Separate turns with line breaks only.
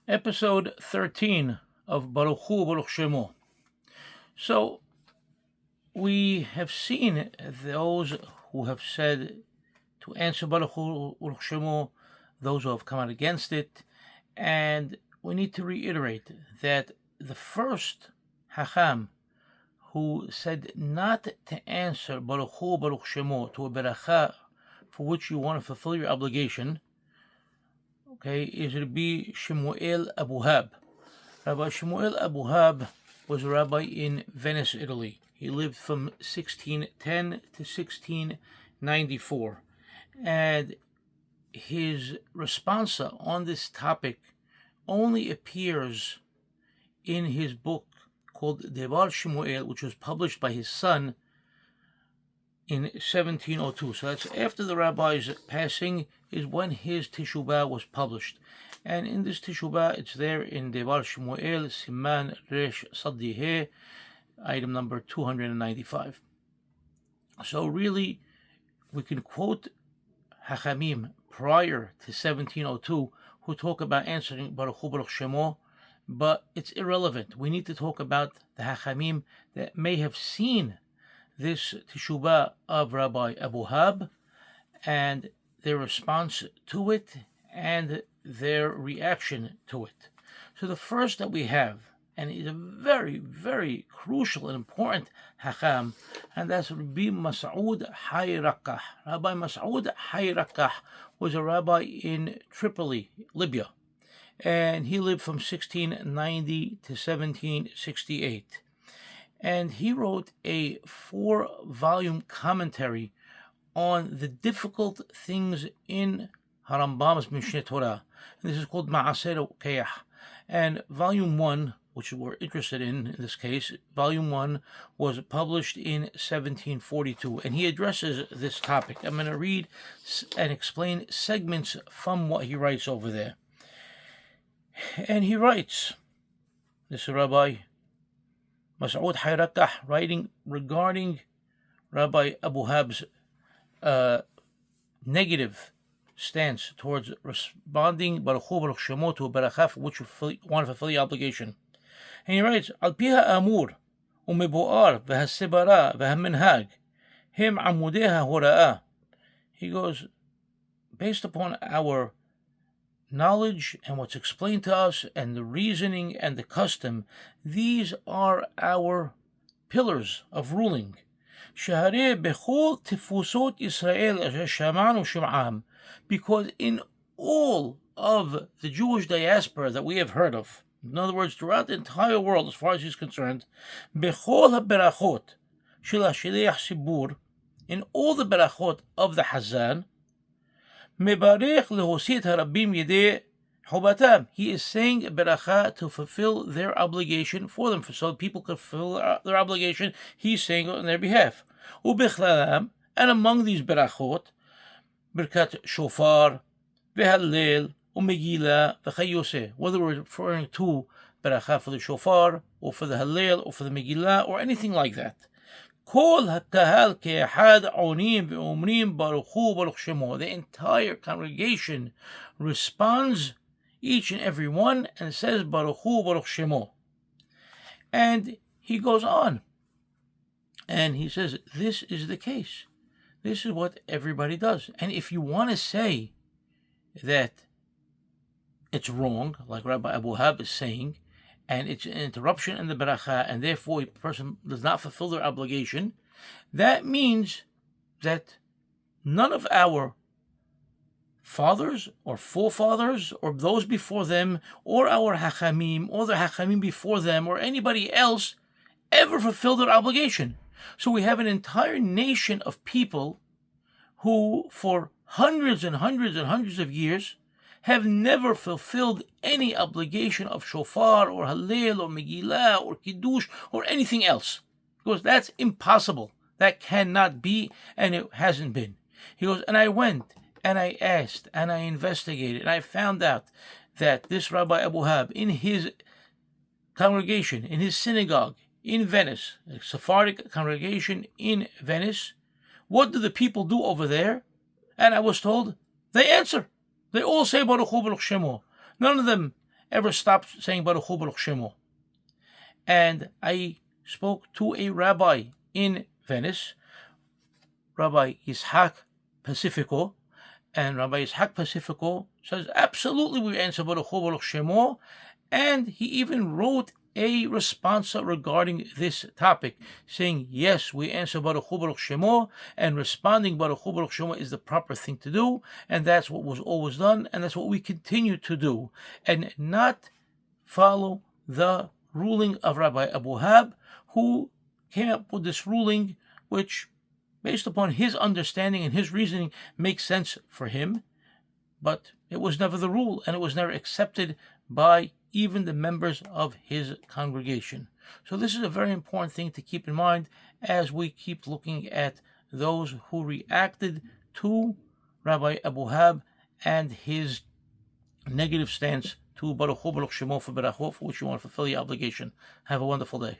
Episode 13 of Baruch Hu, Baruch Shemo. So, we have seen those who have said to answer Baruch Hu, Baruch Shemo, those who have come out against it, and we need to reiterate that the first Hacham who said not to answer Baruch Hu, Baruch Shemo to a beracha for which you want to fulfill your obligation, is Rabbi Shmuel Abuhab. Rabbi Shmuel Abuhab was a rabbi in Venice, Italy. He lived from 1610 to 1694. And his responsa on this topic only appears in his book called Devar Shmuel, which was published by his son in 1702. So that's after the rabbi's passing is when his Teshuvah was published. And in this Teshuvah, it's there in Devar Shmuel, Siman Resh Saddihe, item number 295. So really, we can quote Hachamim prior to 1702 who talk about answering Baruch Hu, Baruch Shemo, but it's irrelevant. We need to talk about the Hachamim that may have seen this Teshuvah of Rabbi Abuhab and their response to it and their reaction to it. So the first that we have, and is a very, very crucial and important Hacham, and that's Rabbi Mas'ud Hay Rakkaḥ. Rabbi Mas'ud Hay Rakkaḥ was a rabbi in Tripoli, Libya, and he lived from 1690 to 1768. And he wrote a 4-volume commentary on the difficult things in Harambam's Mishneh Torah. And this is called Ma'aser Keyah. And volume 1, which we're interested in this case, volume 1 was published in 1742. And he addresses this topic. I'm going to read and explain segments from what he writes over there. And he writes, this Rabbi Mas'ud Hay Rakkaḥ, writing regarding Rabbi Abuhab's negative stance towards responding Baruch Hu, Baruch Shemo to a beracha for which you want to fulfill the obligation. And he writes, Al pi ha'amur u'mebu'ar v'ha'sibara v'ha'minhag him amudei ha'hora'ah. He goes, based upon our knowledge and what's explained to us and the reasoning and the custom, these are our pillars of ruling. Because in all of the Jewish diaspora that we have heard of, in other words, throughout the entire world as far as he's concerned, in all the berachot of the Hazan, he is saying a beracha to fulfill their obligation for them, so people could fulfill their obligation. He's saying it on their behalf. And among these berachot, birkat shofar, v'hallel, Megillah, v'chayose, whether we're referring to beracha for the shofar, or for the hallel, or for the Megillah, or anything like that. The entire congregation responds, each and every one, and says Baruch Hu, Baruch Shemo. And he goes on, and he says, this is the case. This is what everybody does. And if you want to say that it's wrong, like Rabbi Abuhab is saying, and it's an interruption in the beracha, and therefore a person does not fulfill their obligation, that means that none of our fathers or forefathers or those before them or our hachamim or the hachamim before them or anybody else ever fulfilled their obligation. So we have an entire nation of people who for hundreds and hundreds and hundreds of years have never fulfilled any obligation of shofar or hallel or Megillah or kiddush or anything else. Because that's impossible. That cannot be, and it hasn't been. He goes, and I went and I asked and I investigated and I found out that this Rabbi Abuhab in his congregation, in his synagogue in Venice, a Sephardic congregation in Venice, what do the people do over there? And I was told, they answer. They all say Baruch Hu, Baruch Shemo. None of them ever stopped saying Baruch Hu, Baruch Shemo. And I spoke to a rabbi in Venice, Rabbi Yitzhak Pacifico, and Rabbi Yitzhak Pacifico says, absolutely we answer Baruch Hu, Baruch Shemo, and he even wrote a responsa regarding this topic, saying, yes, we answer Baruch Hu, Baruch Shemo, and responding Baruch Hu, Baruch Shemo is the proper thing to do, and that's what was always done, and that's what we continue to do, and not follow the ruling of Rabbi Abuhab, who came up with this ruling, which, based upon his understanding and his reasoning, makes sense for him, but it was never the rule, and it was never accepted by even the members of his congregation. So this is a very important thing to keep in mind as we keep looking at those who reacted to Rabbi Abuhab and his negative stance to Baruch Hu, Baruch Shemo for Baruch Hu, for which you want to fulfill your obligation. Have a wonderful day.